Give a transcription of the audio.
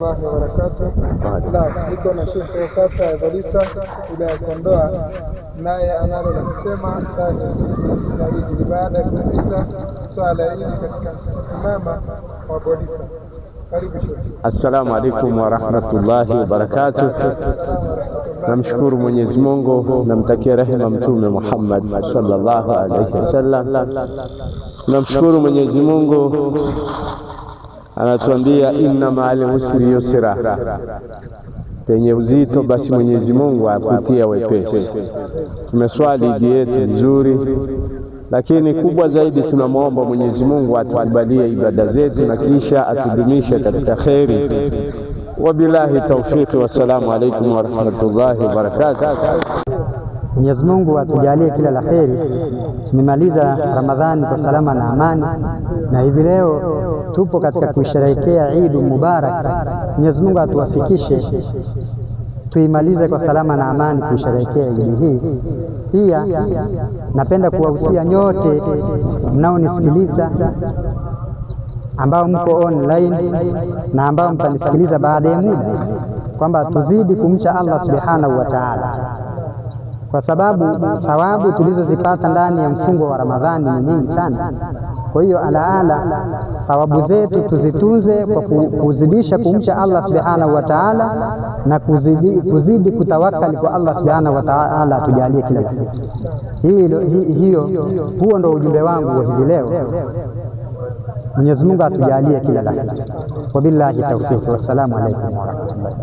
Wabarakatuh. Niko na Sheikh wa kata ya Garissa wilaya ya Kondoa, naye analo la kusema ni baada ya kumaliza swala hili katika mama wa Garissa. Karibu Sheikh. Assalamu alaikum wa rahmatullahi wa barakatuh. Namshukuru Mwenyezi Mungu, namtakia rehema Mtume Muhammad sallallahu alaihi wasallam. Namshukuru Mwenyezi Mungu, anatuambia inna ma'al usri yusra, penye uzito basi Mwenyezi Mungu akutia wepesi. Tumeswali idi yetu vizuri, lakini kubwa zaidi tunamwomba Mwenyezi Mungu atukubalie ibada zetu na kisha atudumishe katika khairi. Wabillahi tawfiq, wassalamu alaykum wa rahmatullahi wa barakatuh. Mwenyezi Mungu atujalie kila la kheri. Tumemaliza Ramadhani kwa salama na amani, na hivi leo tupo katika kusherehekea Eid Mubarak. Mwenyezi Mungu atuwafikishe tuimalize kwa salama na amani kusherehekea Eid hii. Pia napenda kuwahusia nyote mnaonisikiliza, ambao mko online na ambao mtanisikiliza baada ya muda, kwamba tuzidi kumcha Allah subhanahu wa ta'ala, kwa sababu thawabu tulizozipata ndani ya mfungo wa Ramadhani ni nyingi sana. Kwa hiyo ala thawabu zetu tuzitunze kwa kuzidisha kumcha Allah subhanahu wa ta'ala na kuzidi kutawakali kwa Allah subhanahu wa ta'ala, atujalie kila kitu. Huo ndio ujumbe wangu wa hivi leo. Mwenyezi Mungu atujalie kila la kheri. Wabillahi tawfiq, wassalamu alaykum wa rahmatullahi.